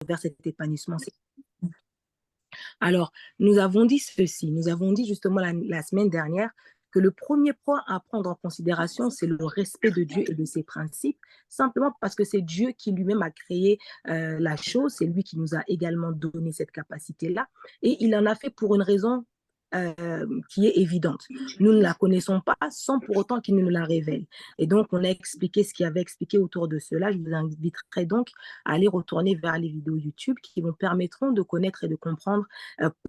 vers cet épanouissement. Alors, nous avons dit ceci, nous avons dit justement la semaine dernière que le premier point à prendre en considération, c'est le respect de Dieu et de ses principes, simplement parce que c'est Dieu qui lui-même a créé la chose, c'est lui qui nous a également donné cette capacité-là, et il en a fait pour une raison qui est évidente. Nous ne la connaissons pas sans pour autant qu'il nous la révèle. Et donc, on a expliqué ce qu'il y avait expliqué autour de cela. Je vous inviterai donc à aller retourner vers les vidéos YouTube qui vous permettront de connaître et de comprendre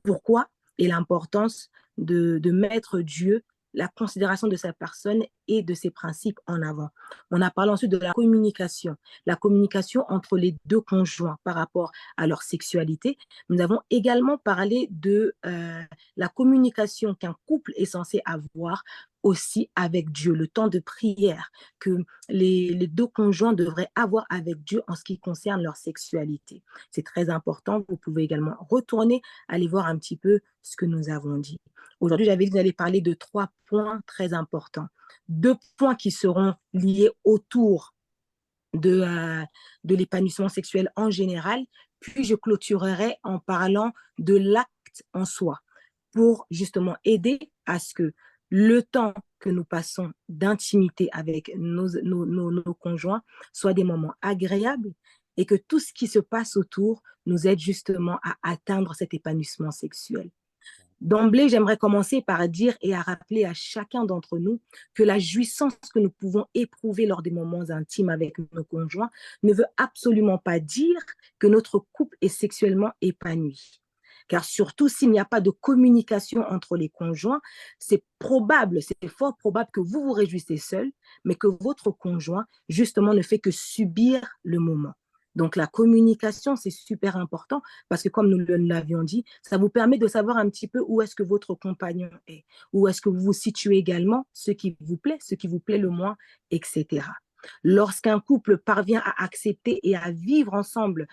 pourquoi et l'importance de mettre Dieu, la considération de sa personne et de ses principes en avant. On a parlé ensuite de la communication entre les deux conjoints par rapport à leur sexualité. Nous avons également parlé de la communication qu'un couple est censé avoir aussi avec Dieu, le temps de prière que les deux conjoints devraient avoir avec Dieu en ce qui concerne leur sexualité. C'est très important. Vous pouvez également retourner, aller voir un petit peu ce que nous avons dit. Aujourd'hui, j'avais dit d'aller parler de 3 points très importants. 2 points qui seront liés autour de l'épanouissement sexuel en général, puis je clôturerai en parlant de l'acte en soi pour justement aider à ce que le temps que nous passons d'intimité avec nos conjoints soit des moments agréables et que tout ce qui se passe autour nous aide justement à atteindre cet épanouissement sexuel. D'emblée, j'aimerais commencer par dire et à rappeler à chacun d'entre nous que la jouissance que nous pouvons éprouver lors des moments intimes avec nos conjoints ne veut absolument pas dire que notre couple est sexuellement épanoui. Car surtout s'il n'y a pas de communication entre les conjoints, c'est probable, c'est fort probable que vous vous réjouissez seul, mais que votre conjoint, justement, ne fait que subir le moment. Donc la communication, c'est super important parce que comme nous l'avions dit, ça vous permet de savoir un petit peu où est-ce que votre compagnon est, où est-ce que vous vous situez également, ce qui vous plaît le moins, etc. Lorsqu'un couple parvient à accepter et à vivre ensemble,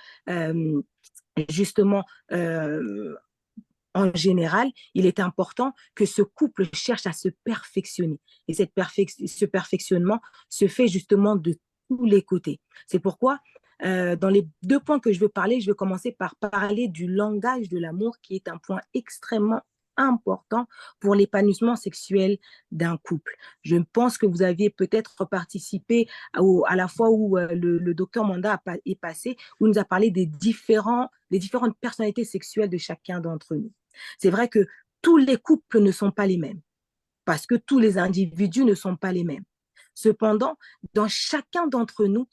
justement, en général, il est important que ce couple cherche à se perfectionner. Et ce perfectionnement se fait justement de tous les côtés. C'est pourquoi, dans les 2 points que je veux parler, je vais commencer par parler du langage de l'amour, qui est un point extrêmement important pour l'épanouissement sexuel d'un couple. Je pense que vous aviez peut-être participé à la fois où le docteur Manda est passé, où il nous a parlé des différentes personnalités sexuelles de chacun d'entre nous. C'est vrai que tous les couples ne sont pas les mêmes, parce que tous les individus ne sont pas les mêmes. Cependant, dans chacun d'entre nous,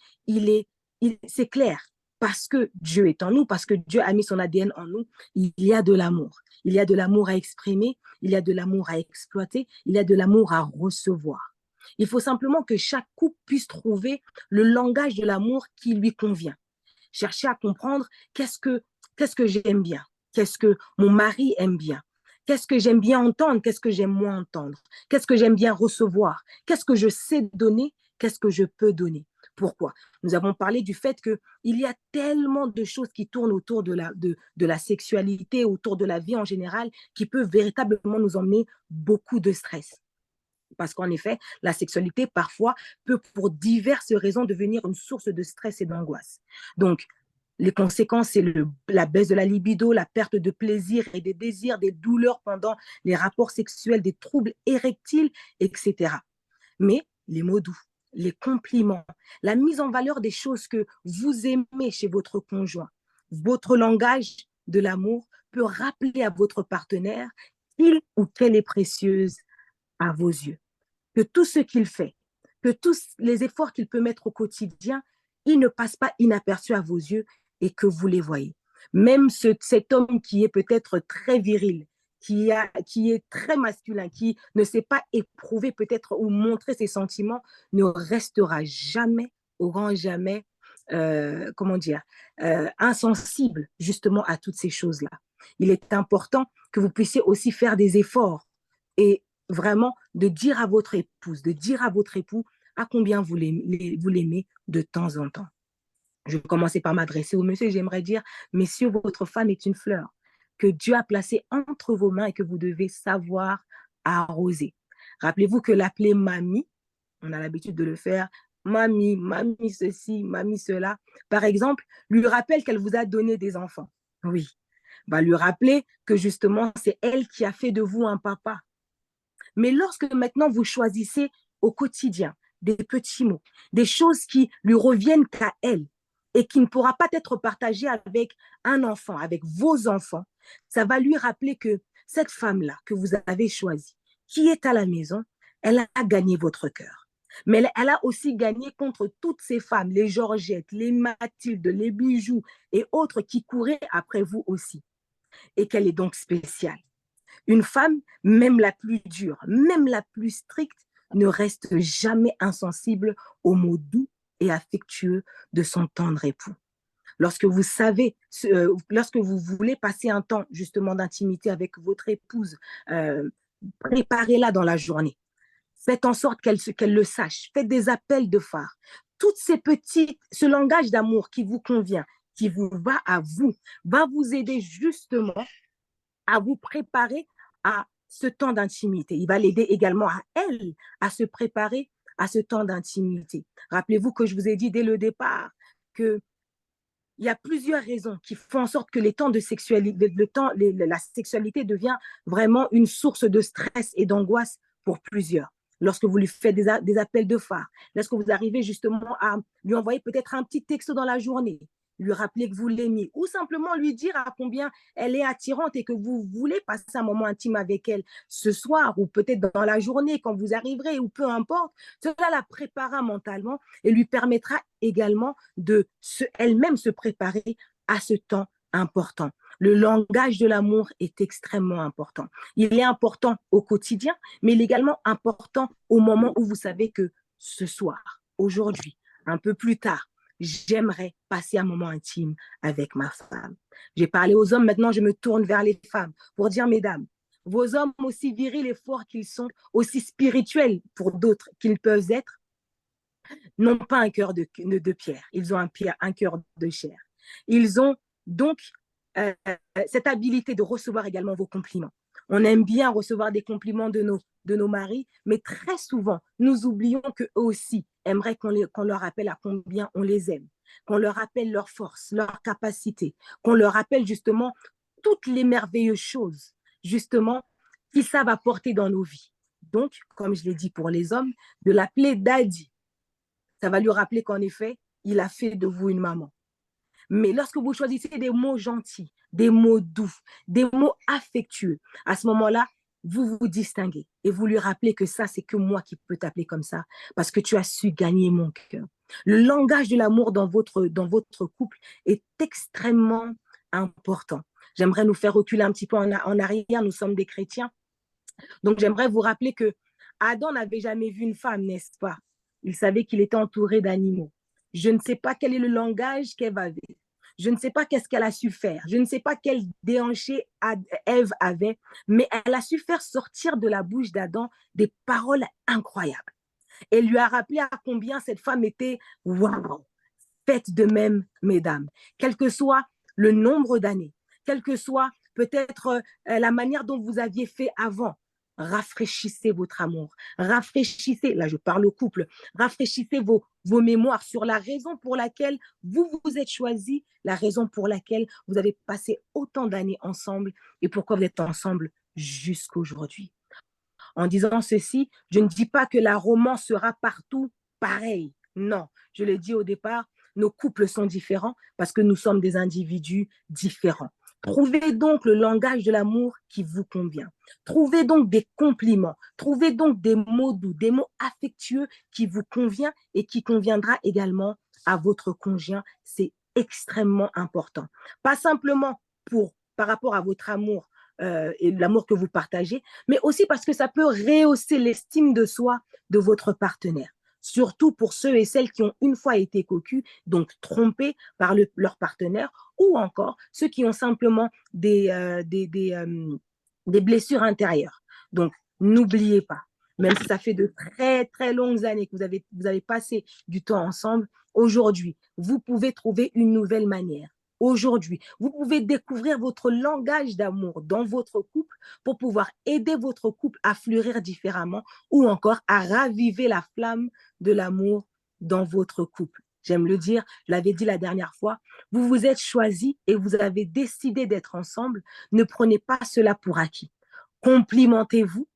c'est clair, parce que Dieu est en nous, parce que Dieu a mis son ADN en nous, il y a de l'amour. Il y a de l'amour à exprimer, il y a de l'amour à exploiter, il y a de l'amour à recevoir. Il faut simplement que chaque couple puisse trouver le langage de l'amour qui lui convient. Chercher à comprendre qu'est-ce que j'aime bien, qu'est-ce que mon mari aime bien, qu'est-ce que j'aime bien entendre, qu'est-ce que j'aime moins entendre, qu'est-ce que j'aime bien recevoir, qu'est-ce que je sais donner, qu'est-ce que je peux donner. Pourquoi? Nous avons parlé du fait qu'il y a tellement de choses qui tournent autour de la sexualité, autour de la vie en général, qui peuvent véritablement nous emmener beaucoup de stress. Parce qu'en effet, la sexualité, parfois, peut, pour diverses raisons, devenir une source de stress et d'angoisse. Donc, les conséquences, c'est la baisse de la libido, la perte de plaisir et des désirs, des douleurs pendant les rapports sexuels, des troubles érectiles, etc. Mais les mots doux, les compliments, la mise en valeur des choses que vous aimez chez votre conjoint, votre langage de l'amour peut rappeler à votre partenaire qu'il ou qu'elle est précieuse à vos yeux, que tout ce qu'il fait, que tous les efforts qu'il peut mettre au quotidien, ils ne passent pas inaperçus à vos yeux et que vous les voyez. Même cet homme qui est peut-être très viril, qui est très masculin, qui ne sait pas éprouver peut-être ou montrer ses sentiments, ne restera jamais, au grand jamais, comment dire, insensible justement à toutes ces choses-là. Il est important que vous puissiez aussi faire des efforts et vraiment de dire à votre épouse, de dire à votre époux à combien vous l'aimez de temps en temps. Je vais commencer par m'adresser au monsieur. J'aimerais dire, messieurs, votre femme est une fleur que Dieu a placée entre vos mains et que vous devez savoir arroser. Rappelez-vous que l'appeler mamie, on a l'habitude de le faire mamie, mamie ceci, mamie cela. Par exemple, lui rappelle qu'elle vous a donné des enfants. Oui, va lui rappeler que justement, c'est elle qui a fait de vous un papa. Mais lorsque maintenant vous choisissez au quotidien des petits mots, des choses qui lui reviennent qu'à elle et qui ne pourra pas être partagée avec un enfant, avec vos enfants, ça va lui rappeler que cette femme-là que vous avez choisie, qui est à la maison, elle a gagné votre cœur. Mais elle a aussi gagné contre toutes ces femmes, les Georgettes, les Mathilde, les Bijoux et autres qui couraient après vous aussi. Et qu'elle est donc spéciale. Une femme, même la plus dure, même la plus stricte, ne reste jamais insensible aux mots doux et affectueux de son tendre époux. Lorsque vous savez, lorsque vous voulez passer un temps justement d'intimité avec votre épouse, euh, préparez-la dans la journée. Faites en sorte qu'elle le sache. Faites des appels de phare. Toutes ces petites, ce langage d'amour qui vous convient, qui vous va à vous, va vous aider justement à vous préparer à ce temps d'intimité. Il va l'aider également à elle à se préparer à ce temps d'intimité. Rappelez-vous que je vous ai dit dès le départ que il y a plusieurs raisons qui font en sorte que les temps de sexualité, la sexualité devient vraiment une source de stress et d'angoisse pour plusieurs. Lorsque vous lui faites des appels de phare, lorsque vous arrivez justement à lui envoyer peut-être un petit texto dans la journée, lui rappeler que vous l'aimez, ou simplement lui dire à combien elle est attirante et que vous voulez passer un moment intime avec elle ce soir ou peut-être dans la journée quand vous arriverez ou peu importe, cela la préparera mentalement et lui permettra également de elle-même se préparer à ce temps important. Le langage de l'amour est extrêmement important. Il est important au quotidien, mais il est également important au moment où vous savez que ce soir, aujourd'hui, un peu plus tard, j'aimerais passer un moment intime avec ma femme. J'ai parlé aux hommes, maintenant je me tourne vers les femmes pour dire, mesdames, vos hommes, aussi virils et forts qu'ils sont, aussi spirituels pour d'autres qu'ils peuvent être, n'ont pas un cœur de pierre, ils ont un cœur de chair. Ils ont donc euh, cette habilité de recevoir également vos compliments. On aime bien recevoir des compliments de nos maris, mais très souvent, nous oublions qu'eux aussi aimeraient qu'on leur rappelle à combien on les aime, qu'on leur rappelle leur force, leur capacité, qu'on leur rappelle justement toutes les merveilleuses choses, justement, qu'ils savent apporter dans nos vies. Donc, comme je l'ai dit pour les hommes, de l'appeler daddy, ça va lui rappeler qu'en effet, il a fait de vous une maman. Mais lorsque vous choisissez des mots gentils, des mots doux, des mots affectueux, à ce moment-là, vous vous distinguez et vous lui rappelez que ça, c'est que moi qui peux t'appeler comme ça parce que tu as su gagner mon cœur. Le langage de l'amour dans votre couple est extrêmement important. J'aimerais nous faire reculer un petit peu en arrière. Nous sommes des chrétiens. Donc, j'aimerais vous rappeler que Adam n'avait jamais vu une femme, n'est-ce pas? Il savait qu'il était entouré d'animaux. Je ne sais pas quel est le langage qu'Ève avait. Je ne sais pas qu'est-ce qu'elle a su faire. Je ne sais pas quel déhanché Ève avait, mais elle a su faire sortir de la bouche d'Adam des paroles incroyables. Elle lui a rappelé à combien cette femme était waouh. Faites de même, mesdames, quel que soit le nombre d'années, quelle que soit peut-être la manière dont vous aviez fait avant. Rafraîchissez votre amour, rafraîchissez, là je parle au couple, rafraîchissez vos mémoires sur la raison pour laquelle vous vous êtes choisis, la raison pour laquelle vous avez passé autant d'années ensemble et pourquoi vous êtes ensemble jusqu'aujourd'hui. En disant ceci, je ne dis pas que la romance sera partout pareille. Non, je l'ai dit au départ, nos couples sont différents parce que nous sommes des individus différents. Trouvez donc le langage de l'amour qui vous convient. Trouvez donc des compliments. Trouvez donc des mots doux, des mots affectueux qui vous conviennent et qui conviendra également à votre conjoint. C'est extrêmement important. Pas simplement par rapport à votre amour et l'amour que vous partagez, mais aussi parce que ça peut rehausser l'estime de soi de votre partenaire. Surtout pour ceux et celles qui ont une fois été cocus, donc trompés par leur partenaire, ou encore ceux qui ont simplement des blessures intérieures. Donc, n'oubliez pas, même si ça fait de très, très longues années que vous avez passé du temps ensemble, aujourd'hui, vous pouvez trouver une nouvelle manière. Aujourd'hui, vous pouvez découvrir votre langage d'amour dans votre couple pour pouvoir aider votre couple à fleurir différemment ou encore à raviver la flamme de l'amour dans votre couple. J'aime le dire, je l'avais dit la dernière fois, vous vous êtes choisis et vous avez décidé d'être ensemble. Ne prenez pas cela pour acquis. Complimentez-vous,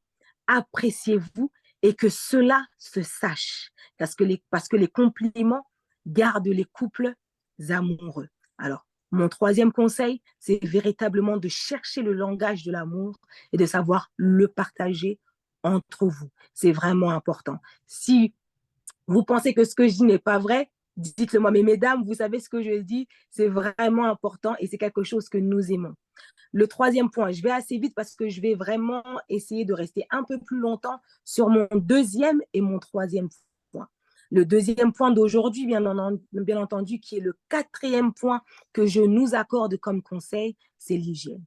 appréciez-vous et que cela se sache. Parce que les compliments gardent les couples amoureux. Alors, mon troisième conseil, c'est véritablement de chercher le langage de l'amour et de savoir le partager entre vous. C'est vraiment important. Si vous pensez que ce que je dis n'est pas vrai, dites-le moi. Mais mesdames, vous savez ce que je dis, c'est vraiment important et c'est quelque chose que nous aimons. Le troisième point, je vais assez vite parce que je vais vraiment essayer de rester un peu plus longtemps sur mon deuxième et mon troisième point. Le deuxième point d'aujourd'hui, bien entendu, qui est le quatrième point que je nous accorde comme conseil, c'est l'hygiène.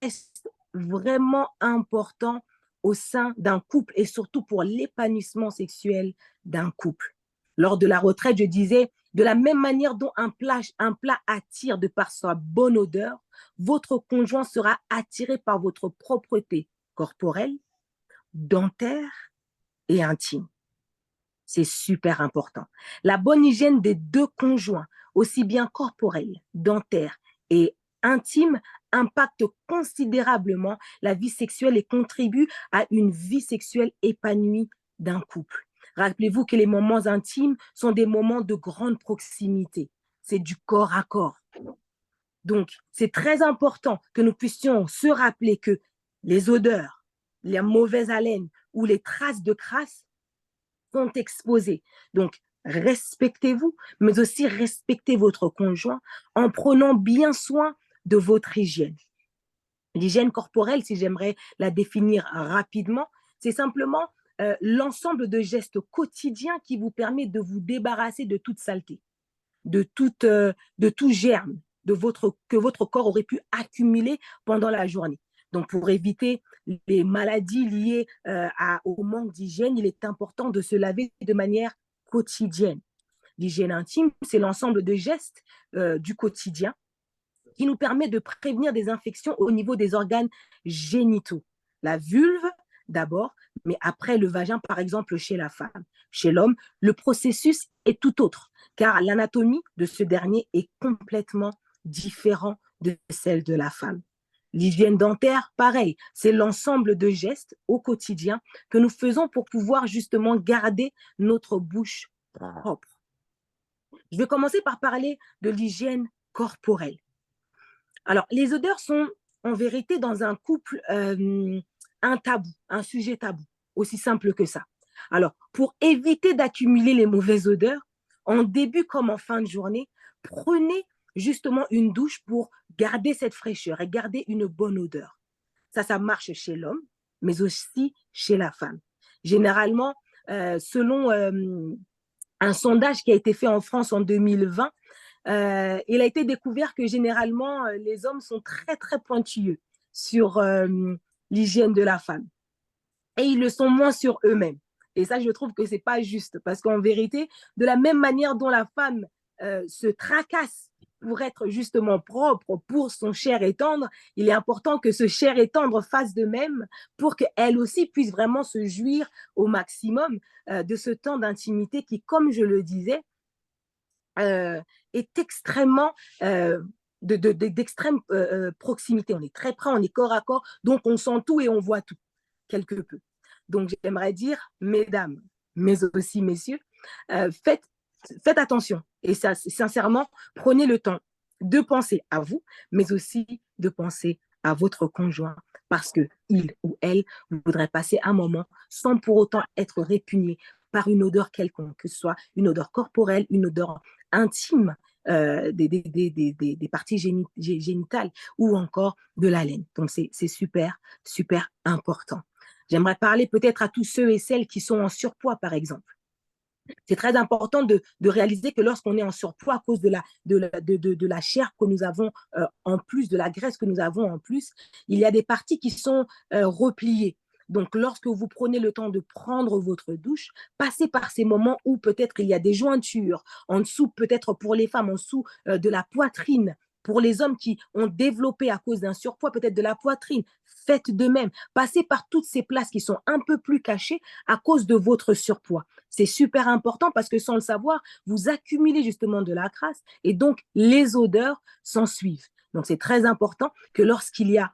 Est vraiment important au sein d'un couple et surtout pour l'épanouissement sexuel d'un couple. Lors de la retraite, je disais, de la même manière dont un plat attire de par sa bonne odeur, votre conjoint sera attiré par votre propreté corporelle, dentaire et intime. C'est super important. La bonne hygiène des deux conjoints, aussi bien corporelle, dentaire et intime, impacte considérablement la vie sexuelle et contribue à une vie sexuelle épanouie d'un couple. Rappelez-vous que les moments intimes sont des moments de grande proximité. C'est du corps à corps. Donc, c'est très important que nous puissions se rappeler que les odeurs, les mauvaises haleines ou les traces de crasse sont exposés. Donc, respectez-vous, mais aussi respectez votre conjoint en prenant bien soin de votre hygiène. L'hygiène corporelle, si j'aimerais la définir rapidement, c'est simplement l'ensemble de gestes quotidiens qui vous permet de vous débarrasser de toute saleté, de tout germe que votre corps aurait pu accumuler pendant la journée. Donc, pour éviter les maladies liées au manque d'hygiène, il est important de se laver de manière quotidienne. L'hygiène intime, c'est l'ensemble de gestes du quotidien qui nous permet de prévenir des infections au niveau des organes génitaux. La vulve, d'abord, mais après le vagin, par exemple, chez la femme. Chez l'homme, le processus est tout autre, car l'anatomie de ce dernier est complètement différente de celle de la femme. L'hygiène dentaire, pareil, c'est l'ensemble de gestes au quotidien que nous faisons pour pouvoir justement garder notre bouche propre. Je vais commencer par parler de l'hygiène corporelle. Alors, les odeurs sont en vérité dans un couple un tabou, un sujet tabou, aussi simple que ça. Alors, pour éviter d'accumuler les mauvaises odeurs, en début comme en fin de journée, prenez justement une douche pour garder cette fraîcheur et garder une bonne odeur. Ça marche chez l'homme, mais aussi chez la femme. Généralement, selon un sondage qui a été fait en France en 2020, il a été découvert que généralement, les hommes sont très, très pointilleux sur l'hygiène de la femme. Et ils le sont moins sur eux-mêmes. Et ça, je trouve que ce n'est pas juste. Parce qu'en vérité, de la même manière dont la femme se tracasse pour être justement propre pour son chair et tendre, il est important que ce chair et tendre fasse de même pour qu'elle aussi puisse vraiment se jouir au maximum de ce temps d'intimité qui, comme je le disais, est extrêmement d'extrême proximité. On est très près, on est corps à corps, donc on sent tout et on voit tout, quelque peu. Donc j'aimerais dire, mesdames, mais aussi messieurs, faites attention et ça, sincèrement, prenez le temps de penser à vous, mais aussi de penser à votre conjoint parce qu'il ou elle voudrait passer un moment sans pour autant être répugné par une odeur quelconque, que ce soit une odeur corporelle, une odeur intime des parties génitales ou encore de la laine. Donc, c'est super, super important. J'aimerais parler peut-être à tous ceux et celles qui sont en surpoids, par exemple. C'est très important de réaliser que lorsqu'on est en surpoids à cause de la chair que nous avons en plus, de la graisse que nous avons en plus, il y a des parties qui sont repliées. Donc, lorsque vous prenez le temps de prendre votre douche, passez par ces moments où peut-être il y a des jointures, en dessous, peut-être pour les femmes, en dessous de la poitrine, Pour les hommes qui ont développé à cause d'un surpoids, peut-être de la poitrine, faites de même. Passez par toutes ces places qui sont un peu plus cachées à cause de votre surpoids. C'est super important parce que sans le savoir, vous accumulez justement de la crasse et donc les odeurs s'en suivent. Donc c'est très important que lorsqu'il y a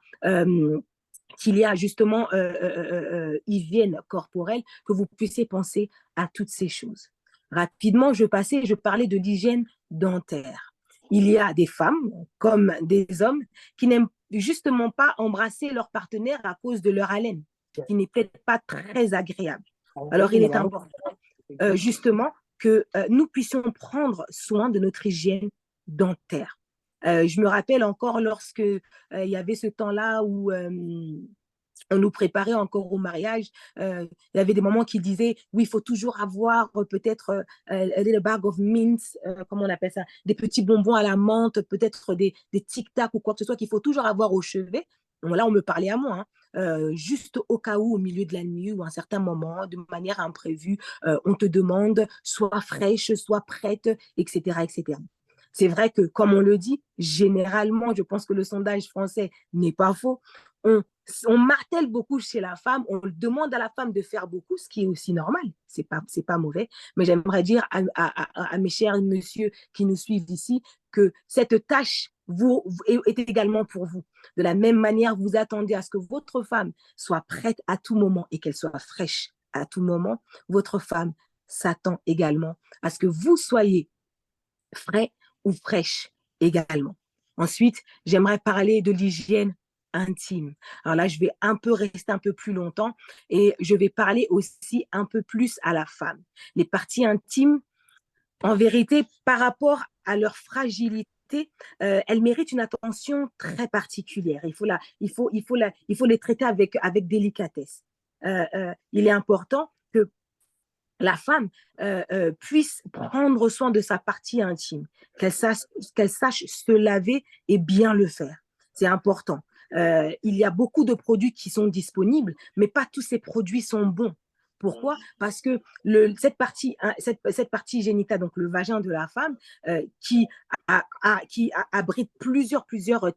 justement hygiène corporelle, que vous puissiez penser à toutes ces choses. Rapidement, je parlais de l'hygiène dentaire. Il y a des femmes comme des hommes qui n'aiment justement pas embrasser leur partenaire à cause de leur haleine, qui n'est peut-être pas très agréable. Alors, il est important justement que nous puissions prendre soin de notre hygiène dentaire. Je me rappelle encore lorsque il y avait ce temps-là où on nous préparait encore au mariage. Il y avait des moments qui disaient, oui, il faut toujours avoir peut-être a little bag of mints, comment on appelle ça, des petits bonbons à la menthe, peut-être des tic-tac ou quoi que ce soit qu'il faut toujours avoir au chevet. Bon, là, on me parlait à moi, hein. Juste au cas où, au milieu de la nuit ou à un certain moment, de manière imprévue, on te demande, soit fraîche, soit prête, etc., etc. C'est vrai que, comme on le dit, généralement, je pense que le sondage français n'est pas faux. On, on martèle beaucoup chez la femme, on demande à la femme de faire beaucoup, ce qui est aussi normal, c'est pas mauvais. Mais j'aimerais dire à mes chers messieurs qui nous suivent ici que cette tâche est également pour vous. De la même manière, vous attendez à ce que votre femme soit prête à tout moment et qu'elle soit fraîche à tout moment. Votre femme s'attend également à ce que vous soyez frais ou fraîche également. Ensuite, j'aimerais parler de l'hygiène intime. Alors là, je vais un peu rester un peu plus longtemps et je vais parler aussi un peu plus à la femme. Les parties intimes, en vérité, par rapport à leur fragilité, elles méritent une attention très particulière. Il faut les traiter avec délicatesse. Il est important que la femme puisse prendre soin de sa partie intime, qu'elle sache se laver et bien le faire. C'est important. Il y a beaucoup de produits qui sont disponibles, mais pas tous ces produits sont bons. Pourquoi? Parce que cette partie génitale, donc le vagin de la femme, qui abrite plusieurs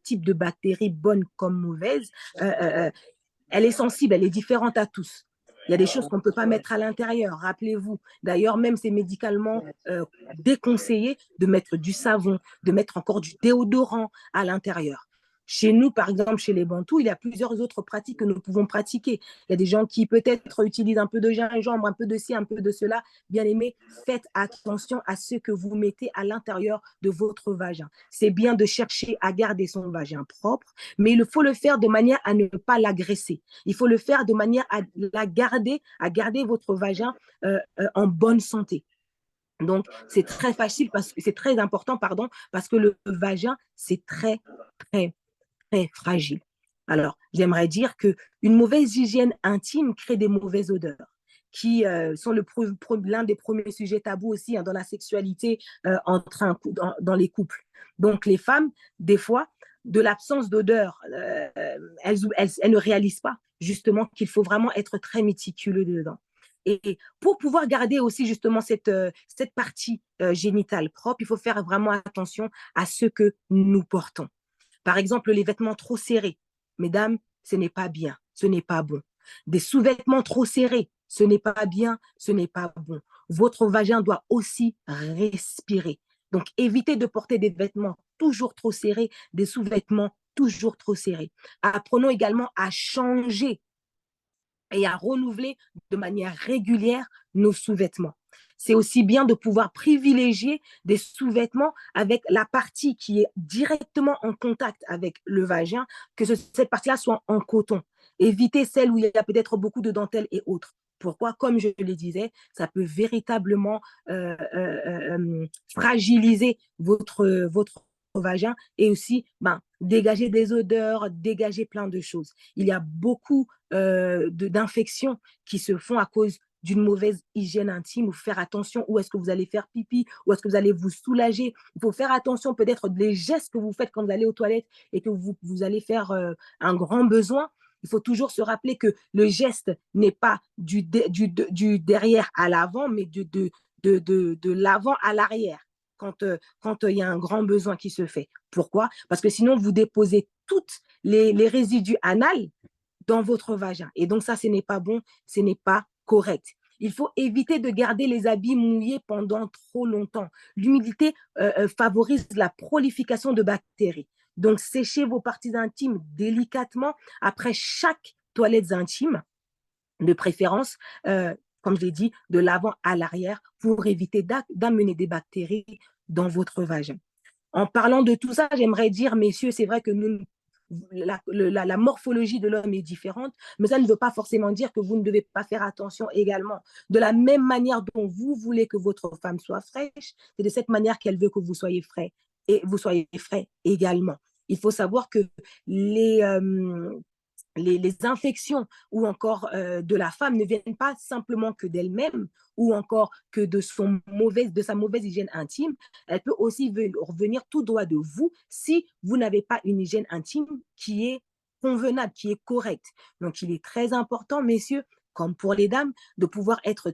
types de bactéries, bonnes comme mauvaises, elle est sensible, elle est différente à tous. Il y a des choses qu'on ne peut pas mettre à l'intérieur, rappelez-vous. D'ailleurs, même c'est médicalement déconseillé de mettre du savon, de mettre encore du déodorant à l'intérieur. Chez nous, par exemple, chez les Bantous, il y a plusieurs autres pratiques que nous pouvons pratiquer. Il y a des gens qui peut-être utilisent un peu de gingembre, un peu de ci, un peu de cela. Bien aimé, faites attention à ce que vous mettez à l'intérieur de votre vagin. C'est bien de chercher à garder son vagin propre, mais il faut le faire de manière à ne pas l'agresser. Il faut le faire de manière à à garder votre vagin en bonne santé. Donc, c'est très facile, c'est très important, pardon, parce que le vagin, c'est très, très, très fragile. Alors, j'aimerais dire qu'une mauvaise hygiène intime crée des mauvaises odeurs qui sont l'un des premiers sujets tabous aussi, hein, dans la sexualité dans les couples. Donc, les femmes, des fois, de l'absence d'odeur, elles ne réalisent pas justement qu'il faut vraiment être très méticuleux dedans. Et pour pouvoir garder aussi justement cette partie génitale propre, il faut faire vraiment attention à ce que nous portons. Par exemple, les vêtements trop serrés. Mesdames, ce n'est pas bien, ce n'est pas bon. Des sous-vêtements trop serrés, ce n'est pas bien, ce n'est pas bon. Votre vagin doit aussi respirer. Donc, évitez de porter des vêtements toujours trop serrés, des sous-vêtements toujours trop serrés. Apprenons également à changer et à renouveler de manière régulière nos sous-vêtements. C'est aussi bien de pouvoir privilégier des sous-vêtements avec la partie qui est directement en contact avec le vagin, que cette partie-là soit en coton. Éviter celle où il y a peut-être beaucoup de dentelle et autres. Pourquoi? Comme je le disais, ça peut véritablement fragiliser votre vagin et aussi dégager des odeurs, dégager plein de choses. Il y a beaucoup d'infections qui se font à cause d'une mauvaise hygiène intime, ou faire attention où est-ce que vous allez faire pipi, où est-ce que vous allez vous soulager. Il faut faire attention peut-être des gestes que vous faites quand vous allez aux toilettes et que vous allez faire un grand besoin. Il faut toujours se rappeler que le geste n'est pas du derrière à l'avant, mais de l'avant à l'arrière. quand il y a un grand besoin qui se fait. Pourquoi? Parce que sinon, vous déposez toutes les résidus anals dans votre vagin. Et donc ça, ce n'est pas bon, ce n'est pas correct. Il faut éviter de garder les habits mouillés pendant trop longtemps. L'humidité favorise la prolification de bactéries. Donc, séchez vos parties intimes délicatement après chaque toilette intime, de préférence, comme je l'ai dit, de l'avant à l'arrière pour éviter d'amener des bactéries dans votre vagin. En parlant de tout ça, j'aimerais dire, messieurs, c'est vrai que la morphologie de l'homme est différente, mais ça ne veut pas forcément dire que vous ne devez pas faire attention également. De la même manière dont vous voulez que votre femme soit fraîche, c'est de cette manière qu'elle veut que vous soyez frais et vous soyez frais également. Il faut savoir que les, euh, les infections ou encore de la femme ne viennent pas simplement que d'elle-même ou encore que de sa mauvaise hygiène intime. Elle peut aussi revenir tout droit de vous si vous n'avez pas une hygiène intime qui est convenable, qui est correcte. Donc, il est très important, messieurs, comme pour les dames, de pouvoir être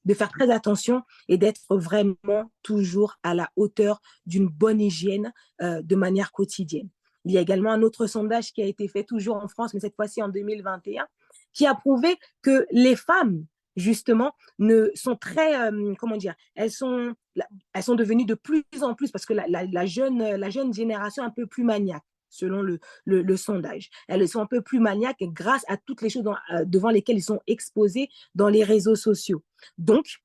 de faire très attention et d'être vraiment toujours à la hauteur d'une bonne hygiène de manière quotidienne. Il y a également un autre sondage qui a été fait toujours en France, mais cette fois-ci en 2021, qui a prouvé que les femmes, justement, sont très, comment dire, elles sont devenues de plus en plus, parce que la jeune génération est un peu plus maniaque, selon le sondage. Elles sont un peu plus maniaques grâce à toutes les choses devant lesquelles ils sont exposés dans les réseaux sociaux. Donc,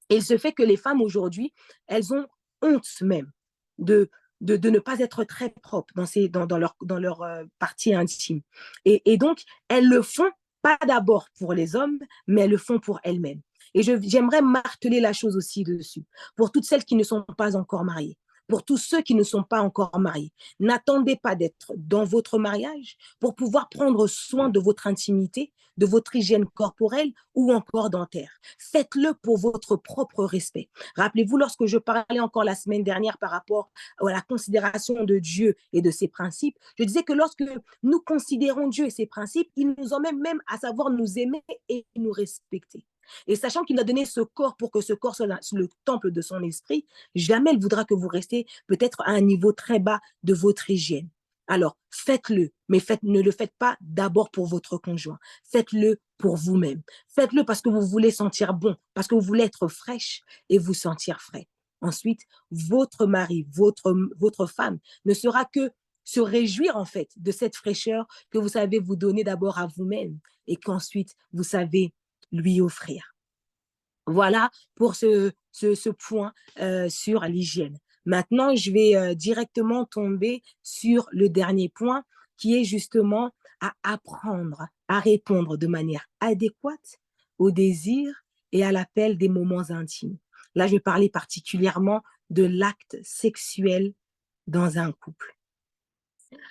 il se fait que les femmes aujourd'hui, elles ont honte même de ne pas être très propres dans leur partie intime. Et donc, elles le font pas d'abord pour les hommes, mais elles le font pour elles-mêmes. Et j'aimerais marteler la chose aussi dessus. Pour toutes celles qui ne sont pas encore mariées, pour tous ceux qui ne sont pas encore mariés, n'attendez pas d'être dans votre mariage pour pouvoir prendre soin de votre intimité, de votre hygiène corporelle ou encore dentaire. Faites-le pour votre propre respect. Rappelez-vous, lorsque je parlais encore la semaine dernière par rapport à la considération de Dieu et de ses principes, je disais que lorsque nous considérons Dieu et ses principes, il nous emmène même à savoir nous aimer et nous respecter. Et sachant qu'il a donné ce corps pour que ce corps soit le temple de son esprit, jamais il voudra que vous restiez peut-être à un niveau très bas de votre hygiène. Alors, faites-le, mais ne le faites pas d'abord pour votre conjoint. Faites-le pour vous-même. Faites-le parce que vous voulez sentir bon, parce que vous voulez être fraîche et vous sentir frais. Ensuite, votre mari, votre femme ne sera que se réjouir en fait de cette fraîcheur que vous savez vous donner d'abord à vous-même et qu'ensuite vous savez lui offrir. Voilà pour ce point sur l'hygiène. Maintenant, je vais directement tomber sur le dernier point qui est justement à apprendre à répondre de manière adéquate aux désirs et à l'appel des moments intimes. Là, je vais parler particulièrement de l'acte sexuel dans un couple.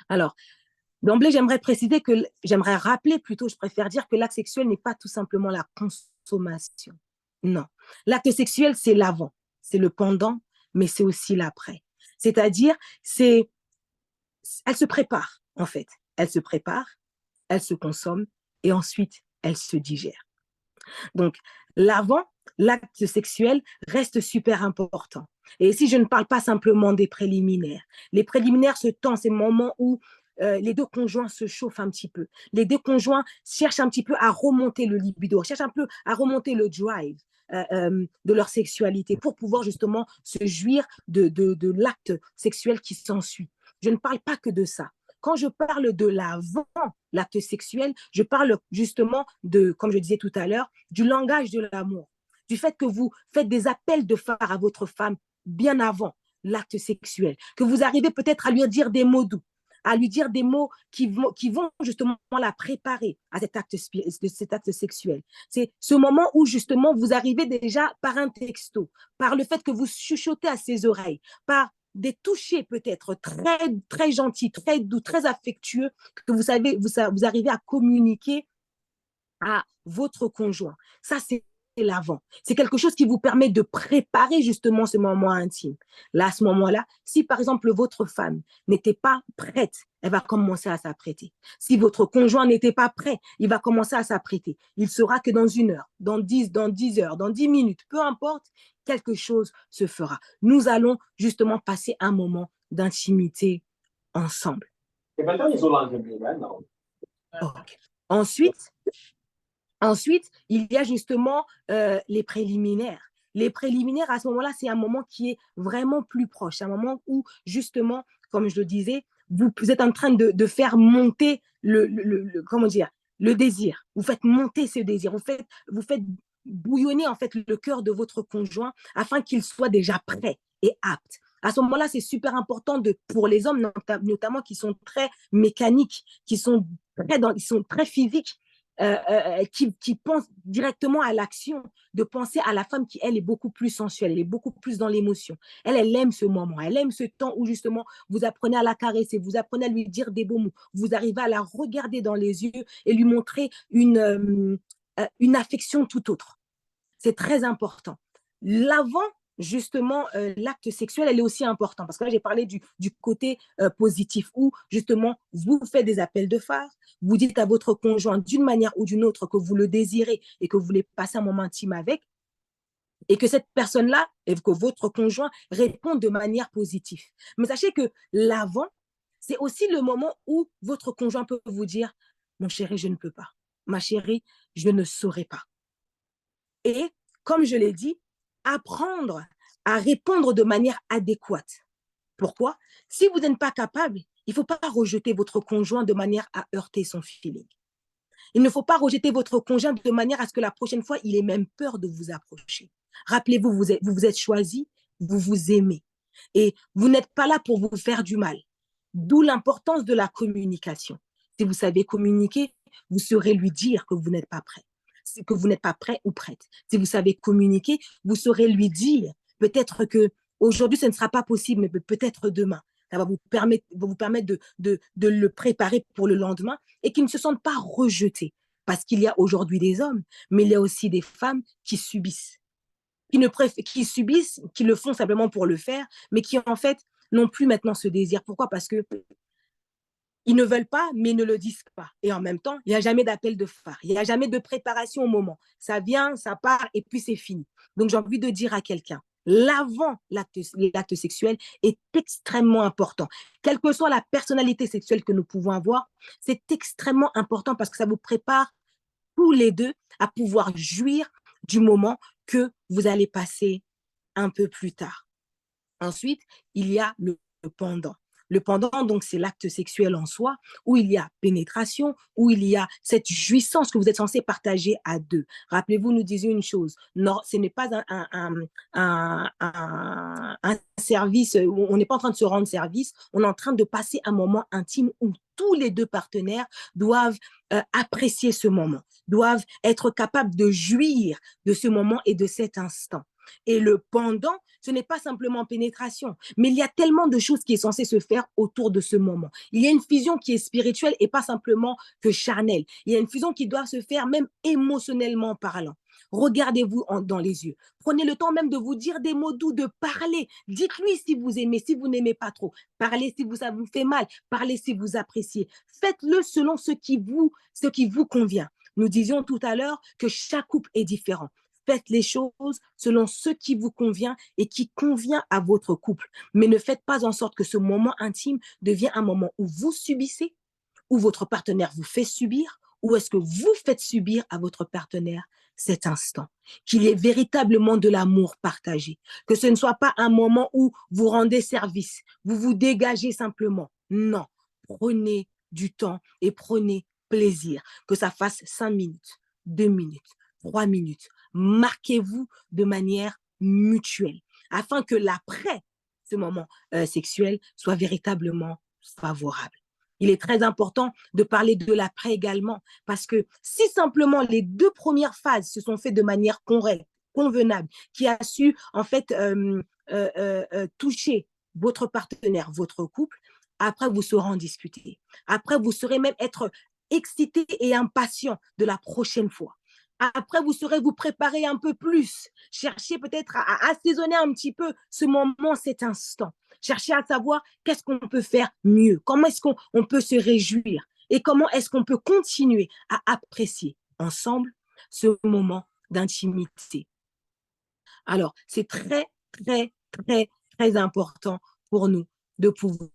Alors, d'emblée, j'aimerais rappeler plutôt, je préfère dire que l'acte sexuel n'est pas tout simplement la consommation. Non. L'acte sexuel, c'est l'avant, c'est le pendant, mais c'est aussi l'après. C'est-à-dire, elle se prépare, en fait. Elle se prépare, elle se consomme et ensuite, elle se digère. Donc, l'avant, l'acte sexuel reste super important. Et ici, je ne parle pas simplement des préliminaires. Les préliminaires, ce temps, c'est le moment où les deux conjoints se chauffent un petit peu. Les deux conjoints cherchent un petit peu à remonter le libido, cherchent un peu à remonter le drive de leur sexualité pour pouvoir justement se jouir de l'acte sexuel qui s'ensuit. Je ne parle pas que de ça. Quand je parle de l'avant, l'acte sexuel, je parle justement comme je disais tout à l'heure, du langage de l'amour, du fait que vous faites des appels de phare à votre femme bien avant l'acte sexuel, que vous arrivez peut-être à lui dire des mots doux, à lui dire des mots qui vont justement la préparer à cet acte sexuel. C'est ce moment où justement vous arrivez déjà par un texto, par le fait que vous chuchotez à ses oreilles, par des touchés peut-être très, très gentils, très doux, très affectueux, que vous arrivez à communiquer à votre conjoint. Ça, c'est l'avant. C'est quelque chose qui vous permet de préparer justement ce moment intime. Là, à ce moment-là, si par exemple votre femme n'était pas prête, elle va commencer à s'apprêter. Si votre conjoint n'était pas prêt, il va commencer à s'apprêter. Il saura que dans 1 heure, dans 10 heures, dans 10 minutes, peu importe, quelque chose se fera. Nous allons justement passer un moment d'intimité ensemble. Okay. Ensuite, il y a justement les préliminaires. Les préliminaires, à ce moment-là, c'est un moment qui est vraiment plus proche. C'est un moment où, justement, comme je le disais, vous êtes en train de faire monter comment dire, le désir. Vous faites monter ce désir. Vous faites bouillonner, en fait, le cœur de votre conjoint afin qu'il soit déjà prêt et apte. À ce moment-là, c'est super important pour les hommes, notamment qui sont très mécaniques, qui sont ils sont très physiques, qui pense directement à l'action, de penser à la femme qui, elle, est beaucoup plus sensuelle, elle est beaucoup plus dans l'émotion. Elle aime ce moment, elle aime ce temps où justement vous apprenez à la caresser, vous apprenez à lui dire des beaux mots, vous arrivez à la regarder dans les yeux et lui montrer une affection tout autre. C'est très important. L'avant, justement, l'acte sexuel, elle est aussi important. Parce que là, j'ai parlé du côté positif où, justement, vous faites des appels de phare, vous dites à votre conjoint d'une manière ou d'une autre que vous le désirez et que vous voulez passer un moment intime avec, et que cette personne-là, et que votre conjoint répond de manière positive. Mais sachez que l'avant, c'est aussi le moment où votre conjoint peut vous dire, mon chéri, je ne peux pas. Ma chérie, je ne saurais pas. Et, comme je l'ai dit, apprendre à répondre de manière adéquate. Pourquoi? Si vous n'êtes pas capable, il ne faut pas rejeter votre conjoint de manière à heurter son feeling. Il ne faut pas rejeter votre conjoint de manière à ce que la prochaine fois, il ait même peur de vous approcher. Rappelez-vous, vous êtes choisi, vous vous aimez. Et vous n'êtes pas là pour vous faire du mal. D'où l'importance de la communication. Si vous savez communiquer, vous saurez lui dire que vous n'êtes pas prêt, que vous n'êtes pas prêt ou prête. Si vous savez communiquer, vous saurez lui dire peut-être que aujourd'hui, ce ne sera pas possible, mais peut-être demain. Ça va vous permettre de le préparer pour le lendemain et qu'il ne se sente pas rejeté. Parce qu'il y a aujourd'hui des hommes, mais il y a aussi des femmes qui subissent, qui subissent, qui le font simplement pour le faire, mais qui en fait n'ont plus maintenant ce désir. Pourquoi? Parce que ils ne veulent pas, mais ne le disent pas. Et en même temps, il n'y a jamais d'appel de phare. Il n'y a jamais de préparation au moment. Ça vient, ça part, et puis c'est fini. Donc, j'ai envie de dire à quelqu'un, l'avant l'acte sexuel est extrêmement important. Quelle que soit la personnalité sexuelle que nous pouvons avoir, c'est extrêmement important parce que ça vous prépare tous les deux à pouvoir jouir du moment que vous allez passer un peu plus tard. Ensuite, il y a le pendant. Le pendant, donc, c'est l'acte sexuel en soi, où il y a pénétration, où il y a cette jouissance que vous êtes censé partager à deux. Rappelez-vous, nous disions une chose, non, ce n'est pas un service, on n'est pas en train de se rendre service, on est en train de passer un moment intime où tous les deux partenaires doivent apprécier ce moment, doivent être capables de jouir de ce moment et de cet instant. Et le pendant, ce n'est pas simplement pénétration, mais il y a tellement de choses qui est censées se faire autour de ce moment. Il y a une fusion qui est spirituelle et pas simplement que charnelle. Il y a une fusion qui doit se faire même émotionnellement parlant. Regardez-vous dans les yeux. Prenez le temps même de vous dire des mots doux, de parler. Dites-lui si vous aimez, si vous n'aimez pas trop. Parlez si ça vous fait mal. Parlez si vous appréciez. Faites-le selon ce qui vous convient. Nous disions tout à l'heure que chaque couple est différent. Faites les choses selon ce qui vous convient et qui convient à votre couple. Mais ne faites pas en sorte que ce moment intime devienne un moment où vous subissez, où votre partenaire vous fait subir, ou est-ce que vous faites subir à votre partenaire cet instant. Qu'il y ait véritablement de l'amour partagé. Que ce ne soit pas un moment où vous rendez service, vous vous dégagez simplement. Non, prenez du temps et prenez plaisir. Que ça fasse 5 minutes, 2 minutes, 3 minutes. Marquez-vous de manière mutuelle afin que l'après, ce moment sexuel, soit véritablement favorable. Il est très important de parler de l'après également parce que si simplement les 2 premières phases se sont faites de manière correcte, convenable, qui a su en fait toucher votre partenaire, votre couple, après vous saurez en discuter. Après vous saurez même être excité et impatient de la prochaine fois. Après, vous saurez vous préparer un peu plus. Cherchez peut-être à assaisonner un petit peu ce moment, cet instant. Cherchez à savoir qu'est-ce qu'on peut faire mieux, comment est-ce qu'on peut se réjouir et comment est-ce qu'on peut continuer à apprécier ensemble ce moment d'intimité. Alors, c'est très, très, très, très important pour nous de pouvoir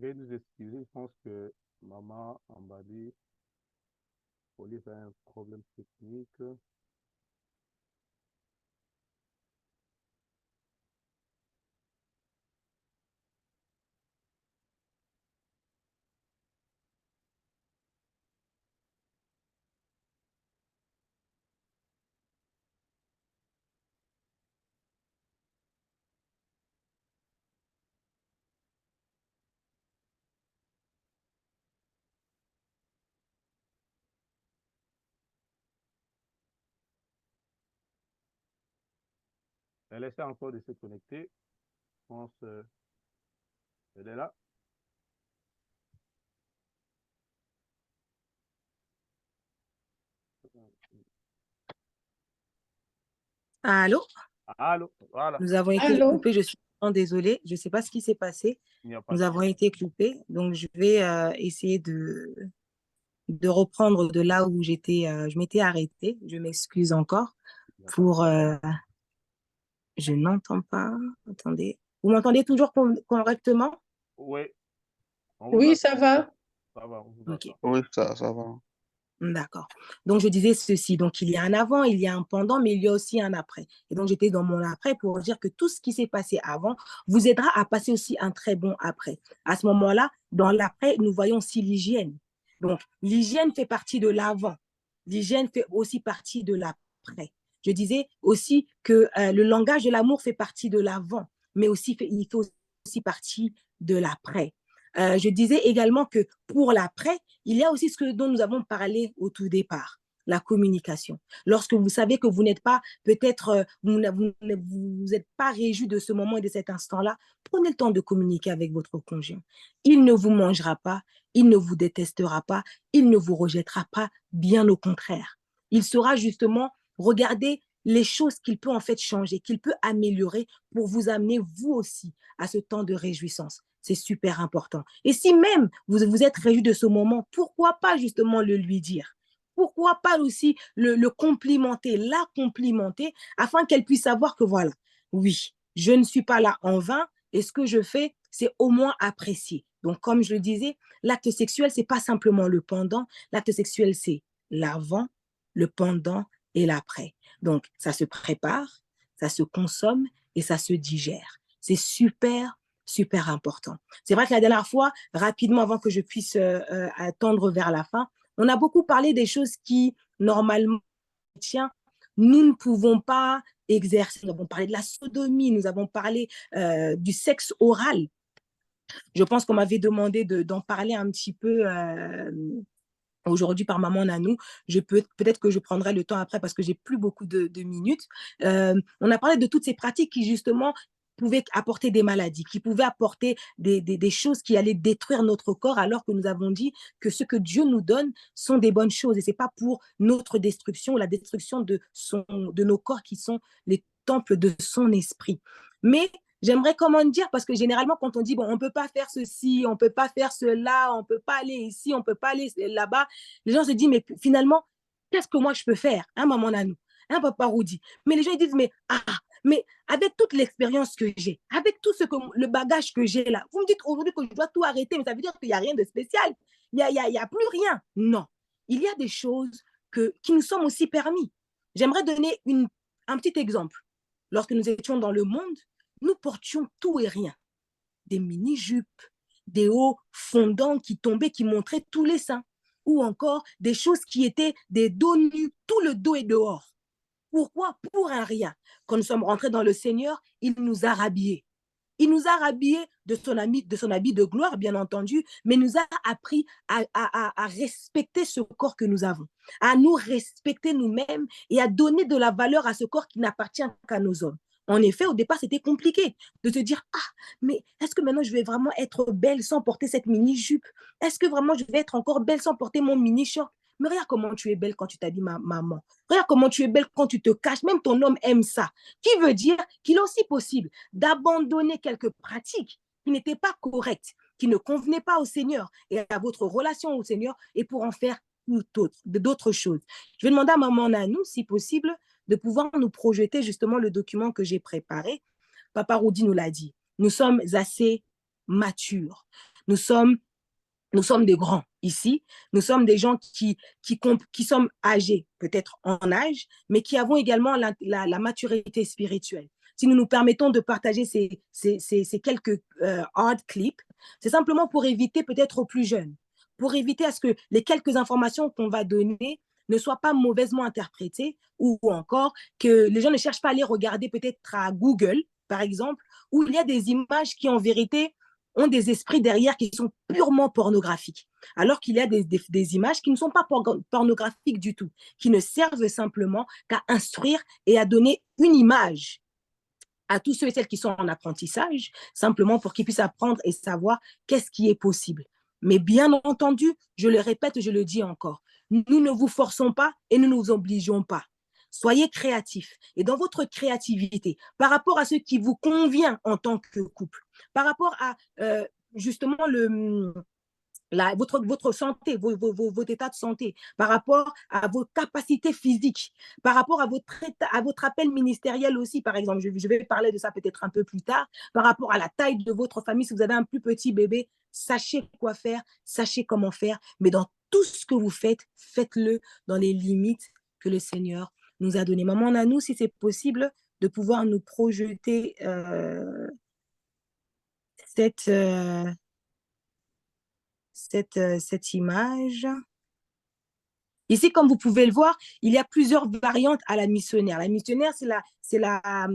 Je vais nous excuser, je pense que maman Ambali, Olive a un problème technique. Elle essaie encore de se connecter. Je pense qu'elle est là. Allô? Allô, voilà, Nous avons été Allô? coupés, je suis vraiment désolée, je ne sais pas ce qui s'est passé. il n'y a pas Nous de avons souci. été coupés, donc je vais essayer de reprendre de là où je m'étais arrêtée. Je m'excuse encore Il n'y a pas de pour... je n'entends pas. Attendez. Vous m'entendez toujours correctement? Oui, on vous Oui, attend. ça va. Ça va, on vous Ok. attend. Oui, ça va. D'accord. Donc, je disais ceci. Donc, il y a un avant, il y a un pendant, mais il y a aussi un après. Et donc, j'étais dans mon après pour dire que tout ce qui s'est passé avant vous aidera à passer aussi un très bon après. À ce moment-là, dans l'après, nous voyons aussi l'hygiène. Donc, l'hygiène fait partie de l'avant. L'hygiène fait aussi partie de l'après. Je disais aussi que le langage de l'amour fait partie de l'avant, mais aussi il fait aussi partie de l'après. Je disais également que pour l'après, il y a aussi ce dont nous avons parlé au tout départ, la communication. Lorsque vous savez que vous n'êtes pas, peut-être, vous n'êtes pas réjoui de ce moment et de cet instant-là, prenez le temps de communiquer avec votre conjoint. Il ne vous mangera pas, il ne vous détestera pas, il ne vous rejettera pas, bien au contraire. Il saura justement regarder les choses qu'il peut en fait changer, qu'il peut améliorer pour vous amener vous aussi à ce temps de réjouissance. C'est super important. Et si même vous êtes réjoui de ce moment, pourquoi pas justement le lui dire? Pourquoi pas aussi le complimenter, la complimenter, afin qu'elle puisse savoir que voilà, oui, je ne suis pas là en vain et ce que je fais, c'est au moins apprécié. Donc, comme je le disais, l'acte sexuel, c'est pas simplement le pendant. L'acte sexuel, c'est l'avant, le pendant et l'après. Donc, ça se prépare, ça se consomme et ça se digère. C'est super, super important. C'est vrai que la dernière fois, rapidement, avant que je puisse attendre vers la fin, on a beaucoup parlé des choses qui, normalement, tiens, nous ne pouvons pas exercer. Nous avons parlé de la sodomie, nous avons parlé du sexe oral. Je pense qu'on m'avait demandé d'en parler un petit peu aujourd'hui par maman Nanou. Peut-être que je prendrai le temps après parce que j'ai plus beaucoup de minutes. On a parlé de toutes ces pratiques qui justement pouvaient apporter des maladies, qui pouvaient apporter des choses qui allaient détruire notre corps, alors que nous avons dit que ce que Dieu nous donne sont des bonnes choses et c'est pas pour notre destruction, la destruction de nos corps qui sont les temples de son esprit. Mais j'aimerais comment dire, parce que généralement, quand on dit, bon, on ne peut pas faire ceci, on ne peut pas faire cela, on ne peut pas aller ici, on ne peut pas aller là-bas, les gens se disent, mais finalement, qu'est-ce que moi je peux faire, hein, maman Nanou, hein, papa Roudi. Mais les gens ils disent, mais avec toute l'expérience que j'ai, avec tout le bagage que j'ai là, vous me dites aujourd'hui que je dois tout arrêter, mais ça veut dire qu'il n'y a rien de spécial, il y a plus rien. Non, il y a des choses qui nous sont aussi permis. J'aimerais donner un petit exemple. Lorsque nous étions dans le monde, nous portions tout et rien. Des mini-jupes, des hauts fondants qui tombaient, qui montraient tous les seins, ou encore des choses qui étaient des dos nus, tout le dos est dehors. Pourquoi? Pour un rien. Quand nous sommes rentrés dans le Seigneur, il nous a rhabillés. Il nous a rhabillés de son habit de gloire, bien entendu, mais nous a appris à respecter ce corps que nous avons, à nous respecter nous-mêmes et à donner de la valeur à ce corps qui n'appartient qu'à nos hommes. En effet, au départ, c'était compliqué de se dire, ah, mais est-ce que maintenant je vais vraiment être belle sans porter cette mini-jupe? Est-ce que vraiment je vais être encore belle sans porter mon mini-short? Mais regarde comment tu es belle quand tu t'habilles, maman. Regarde comment tu es belle quand tu te caches. Même ton homme aime ça. Qui veut dire qu'il est aussi possible d'abandonner quelques pratiques qui n'étaient pas correctes, qui ne convenaient pas au Seigneur et à votre relation au Seigneur, et pour en faire d'autres choses. Je vais demander à maman Nanou, si possible, de pouvoir nous projeter justement le document que j'ai préparé. Papa Roudi nous l'a dit. Nous sommes assez matures. Nous sommes des grands ici. Nous sommes des gens qui sommes âgés, peut-être en âge, mais qui avons également la maturité spirituelle. Si nous nous permettons de partager ces quelques hard clips, c'est simplement pour éviter peut-être aux plus jeunes, pour éviter à ce que les quelques informations qu'on va donner ne soient pas mauvaisement interprétées, ou encore que les gens ne cherchent pas à les regarder peut-être à Google, par exemple, où il y a des images qui en vérité ont des esprits derrière qui sont purement pornographiques, alors qu'il y a des images qui ne sont pas pornographiques du tout, qui ne servent simplement qu'à instruire et à donner une image à tous ceux et celles qui sont en apprentissage, simplement pour qu'ils puissent apprendre et savoir qu'est-ce qui est possible. Mais bien entendu, je le répète, je le dis encore, nous ne vous forçons pas et nous ne vous obligeons pas. Soyez créatifs. Et dans votre créativité, par rapport à ce qui vous convient en tant que couple, par rapport à justement votre santé, votre état de santé, par rapport à vos capacités physiques, par rapport à votre appel ministériel aussi, par exemple. Je vais parler de ça peut-être un peu plus tard. Par rapport à la taille de votre famille, si vous avez un plus petit bébé, sachez quoi faire, sachez comment faire. Mais dans tout ce que vous faites, faites-le dans les limites que le Seigneur nous a données. Maman Nanou, si c'est possible, de pouvoir nous projeter cette... cette image. Ici, comme vous pouvez le voir, il y a plusieurs variantes à la missionnaire. La missionnaire, c'est la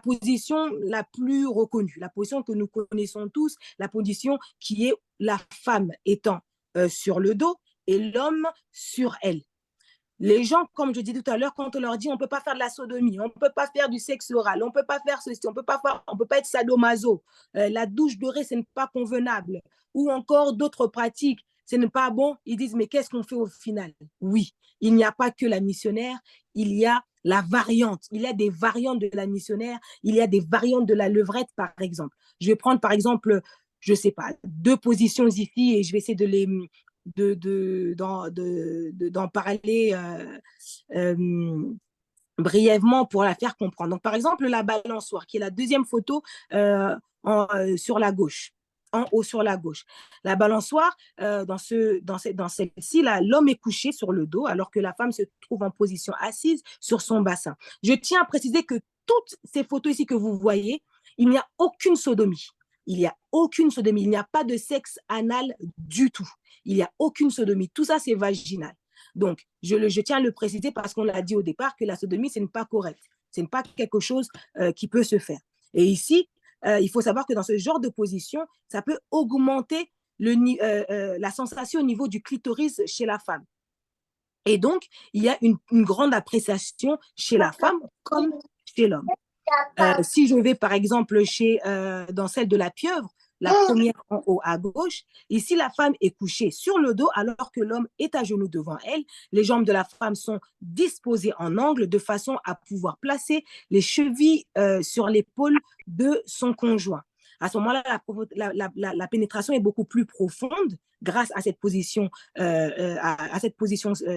position la plus reconnue, la position que nous connaissons tous, la position qui est la femme étant sur le dos et l'homme sur elle. Les gens, comme je dis tout à l'heure, quand on leur dit on ne peut pas faire de la sodomie, on ne peut pas faire du sexe oral, on ne peut pas faire ceci, on ne peut pas être sadomaso, la douche dorée, ce n'est pas convenable, ou encore d'autres pratiques, ce n'est pas bon, ils disent mais qu'est-ce qu'on fait au final? Oui, il n'y a pas que la missionnaire, il y a la variante, il y a des variantes de la missionnaire, il y a des variantes de la levrette, par exemple. Je vais prendre par exemple, je ne sais pas, deux positions ici et je vais essayer d'en parler brièvement pour la faire comprendre. Donc, par exemple, la balançoire, qui est la deuxième photo sur la gauche, en haut sur la gauche. La balançoire, dans celle-ci, l'homme est couché sur le dos, alors que la femme se trouve en position assise sur son bassin. Je tiens à préciser que toutes ces photos ici que vous voyez, il n'y a aucune sodomie. Il n'y a aucune sodomie. Il n'y a pas de sexe anal du tout. Il n'y a aucune sodomie. Tout ça, c'est vaginal. Donc, je tiens à le préciser parce qu'on l'a dit au départ que la sodomie, ce n'est pas correct. Ce n'est pas quelque chose qui peut se faire. Et ici, il faut savoir que dans ce genre de position, ça peut augmenter la sensation au niveau du clitoris chez la femme. Et donc, il y a une grande appréciation chez la femme comme chez l'homme. Si je vais par exemple dans celle de la pieuvre, la première en haut à gauche, ici la femme est couchée sur le dos alors que l'homme est à genoux devant elle. Les jambes de la femme sont disposées en angle de façon à pouvoir placer les chevilles sur l'épaule de son conjoint. À ce moment-là, la pénétration est beaucoup plus profonde grâce à cette position,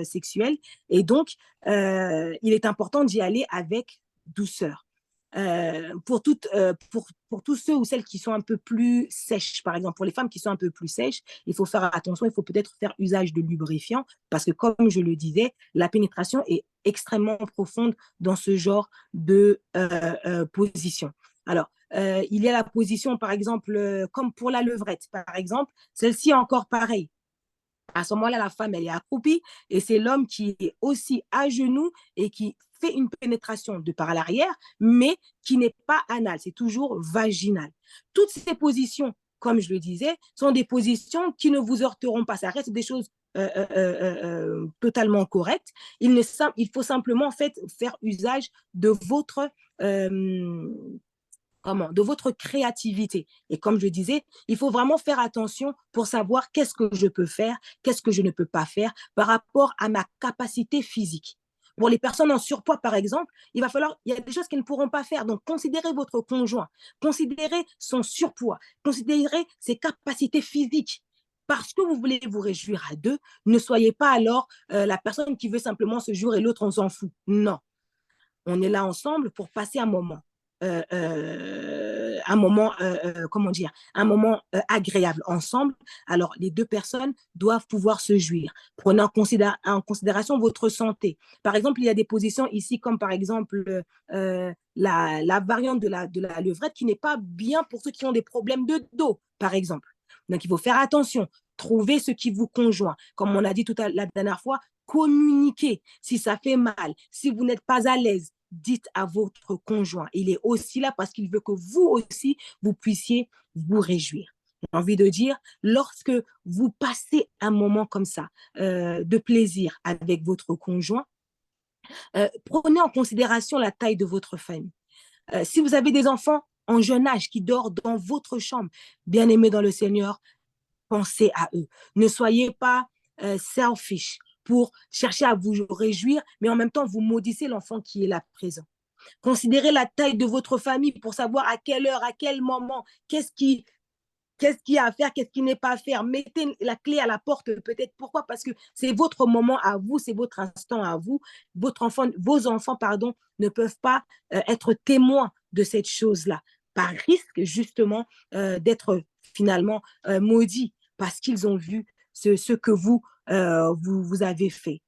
sexuelle. Et donc, il est important d'y aller avec douceur. Pour tous ceux ou celles qui sont un peu plus sèches, par exemple, pour les femmes qui sont un peu plus sèches, il faut faire attention, il faut peut-être faire usage de lubrifiant parce que, comme je le disais, la pénétration est extrêmement profonde dans ce genre de position. Alors, il y a la position, par exemple, comme pour la levrette, par exemple, celle-ci est encore pareille. À ce moment-là, la femme, elle est accroupie et c'est l'homme qui est aussi à genoux et qui fait une pénétration de par l'arrière, mais qui n'est pas anale, c'est toujours vaginal. Toutes ces positions, comme je le disais, sont des positions qui ne vous heurteront pas. Ça reste des choses totalement correctes. Il faut simplement en fait, faire usage de votre de votre créativité. Et comme je disais, il faut vraiment faire attention pour savoir qu'est-ce que je peux faire, qu'est-ce que je ne peux pas faire par rapport à ma capacité physique. Pour les personnes en surpoids, par exemple, il y a des choses qu'ils ne pourront pas faire. Donc, considérez votre conjoint, considérez son surpoids, considérez ses capacités physiques. Parce que vous voulez vous réjouir à deux, ne soyez pas alors la personne qui veut simplement ce jour et l'autre, on s'en fout. Non, on est là ensemble pour passer comment dire, un moment agréable ensemble. Alors, les deux personnes doivent pouvoir se jouir. Prenez en considération votre santé. Par exemple, il y a des positions ici, comme par exemple la variante de la levrette qui n'est pas bien pour ceux qui ont des problèmes de dos, par exemple. Donc, il faut faire attention. Trouver ce qui vous conjoint. Comme on a dit la dernière fois, communiquer. Si ça fait mal, si vous n'êtes pas à l'aise, dites à votre conjoint. Il est aussi là parce qu'il veut que vous aussi, vous puissiez vous réjouir. J'ai envie de dire, lorsque vous passez un moment comme ça de plaisir avec votre conjoint, prenez en considération la taille de votre famille. Si vous avez des enfants en jeune âge qui dorment dans votre chambre, bien aimés dans le Seigneur, pensez à eux. Ne soyez pas selfish pour chercher à vous réjouir, mais en même temps, vous maudissez l'enfant qui est là présent. Considérez la taille de votre famille pour savoir à quelle heure, à quel moment, qu'est-ce qui est à faire, qu'est-ce qui n'est pas à faire. Mettez la clé à la porte peut-être. Pourquoi? Parce que c'est votre moment à vous, c'est votre instant à vous. Vos enfants, pardon, ne peuvent pas être témoins de cette chose-là, par risque justement d'être finalement maudits parce qu'ils ont vu ce que vous avez fait.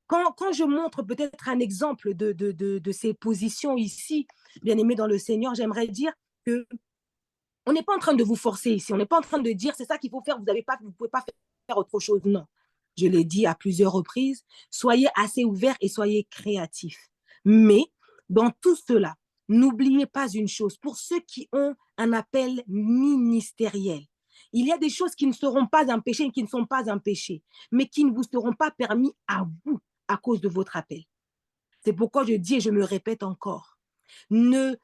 Quand je montre peut-être un exemple de ces positions ici, bien aimé dans le Seigneur, j'aimerais dire que on n'est pas en train de vous forcer ici. On n'est pas en train de dire c'est ça qu'il faut faire, vous ne pouvez pas faire autre chose. Non. Je l'ai dit à plusieurs reprises, soyez assez ouverts et soyez créatifs. Mais dans tout cela, n'oubliez pas une chose, pour ceux qui ont un appel ministériel, il y a des choses qui ne seront pas un péché, qui ne sont pas un péché, mais qui ne vous seront pas permis à vous à cause de votre appel. C'est pourquoi je dis et je me répète encore, ne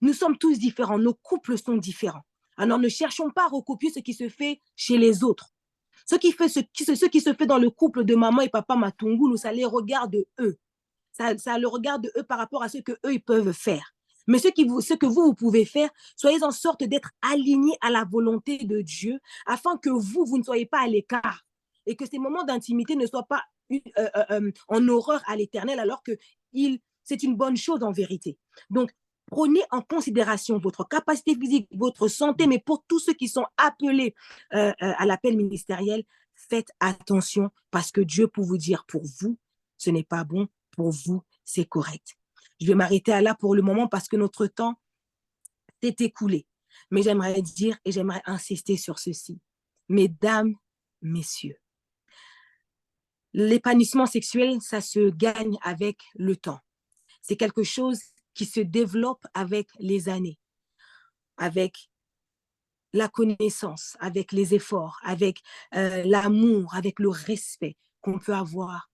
nous sommes tous différents, nos couples sont différents. Alors ne cherchons pas à recopier ce qui se fait chez les autres. Ce qui se fait dans le couple de maman et papa Matungulu, ça les regarde eux. Ça le regarde eux par rapport à ce que eux ils peuvent faire. Mais ce que vous pouvez faire, soyez en sorte d'être alignés à la volonté de Dieu afin que vous ne soyez pas à l'écart et que ces moments d'intimité ne soient pas en horreur à l'éternel alors que c'est une bonne chose en vérité. Donc, prenez en considération votre capacité physique, votre santé, mais pour tous ceux qui sont appelés à l'appel ministériel, faites attention parce que Dieu peut vous dire pour vous, ce n'est pas bon, pour vous, c'est correct. Je vais m'arrêter à là pour le moment parce que notre temps s'est écoulé. Mais j'aimerais dire et j'aimerais insister sur ceci. Mesdames, messieurs, l'épanouissement sexuel, ça se gagne avec le temps. C'est quelque chose qui se développe avec les années, avec la connaissance, avec les efforts, avec l'amour, avec le respect qu'on peut avoir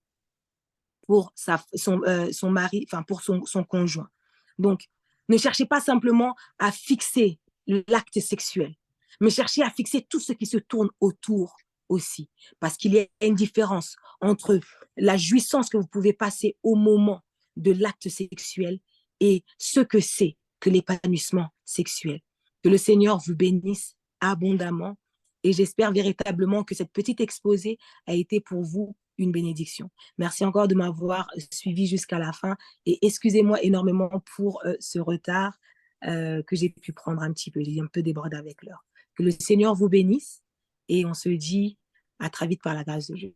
pour son mari, enfin pour son conjoint. Donc, ne cherchez pas simplement à fixer l'acte sexuel, mais cherchez à fixer tout ce qui se tourne autour aussi, parce qu'il y a une différence entre la jouissance que vous pouvez passer au moment de l'acte sexuel et ce que c'est que l'épanouissement sexuel. Que le Seigneur vous bénisse abondamment et j'espère véritablement que cette petite exposée a été pour vous une bénédiction. Merci encore de m'avoir suivi jusqu'à la fin et excusez-moi énormément pour ce retard que j'ai pu prendre un petit peu. J'ai un peu débordé avec l'heure. Que le Seigneur vous bénisse et on se dit à très vite par la grâce de Dieu.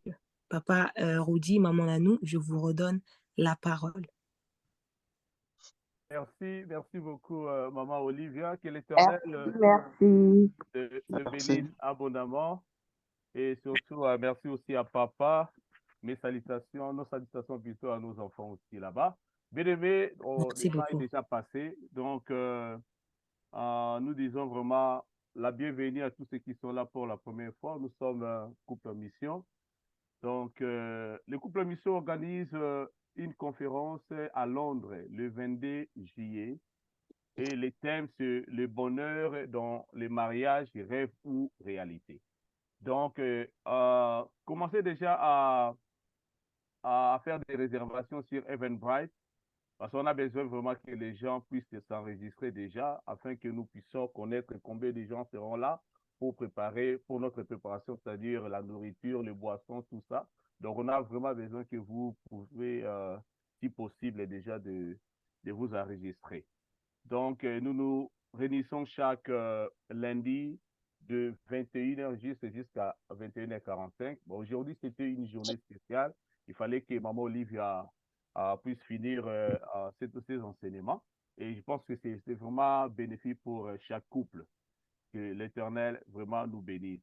Papa Rudi, maman Nanou, je vous redonne la parole. Merci beaucoup, Maman Olivia. Que l'Éternel Merci. te bénisse abondamment. Et surtout, merci aussi à Papa nos salutations plutôt à nos enfants aussi là-bas. Bien-aimés, Merci le temps est beaucoup. déjà passé, donc nous disons vraiment la bienvenue à tous ceux qui sont là pour la première fois. Nous sommes un couple en mission. Donc, le couple en mission organise une conférence à Londres le 22 juillet. Et les thèmes, c'est le bonheur dans les mariages, rêve ou réalité. Donc, commencez déjà à faire des réservations sur Eventbrite parce qu'on a besoin vraiment que les gens puissent s'enregistrer déjà afin que nous puissions connaître combien de gens seront là pour préparer, pour notre préparation, c'est-à-dire la nourriture, les boissons, tout ça. Donc, on a vraiment besoin que vous pouvez, si possible, déjà de vous enregistrer. Donc, nous nous réunissons chaque lundi de 21h jusqu'à 21h45. Bon, aujourd'hui, c'était une journée spéciale. Il fallait que Maman Olivia puisse finir ces enseignements. Et je pense que c'est vraiment bénéfique pour chaque couple. Que l'Éternel vraiment nous bénisse.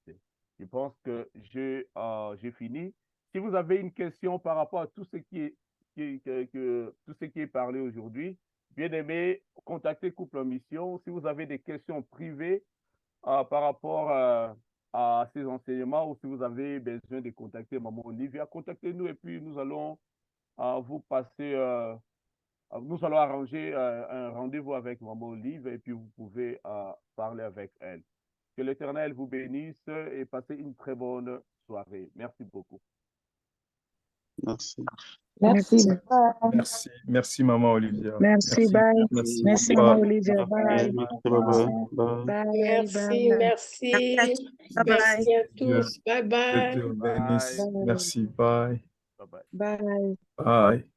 Je pense que j'ai fini. Si vous avez une question par rapport à tout ce qui est, tout ce qui est parlé aujourd'hui, bien aimé, contactez Couple en Mission. Si vous avez des questions privées par rapport à ces enseignements ou si vous avez besoin de contacter Maman Olivia, contactez-nous et puis nous allons vous passer, nous allons arranger un rendez-vous avec Maman Olive et puis vous pouvez parler avec elle. Que l'Éternel vous bénisse et passez une très bonne soirée. Merci beaucoup. Merci. Merci. Merci. Merci, Maman Olivia. Merci, bye. Merci. Merci, Bye. Maman Olivia. Bye. Bye. Bye. Bye. Merci, Bye. merci. Bye bye. Merci à Dieu, tous. Bye que bye. Dieu bénisse. Bye. Merci. Bye. Bye bye. Bye. Bye.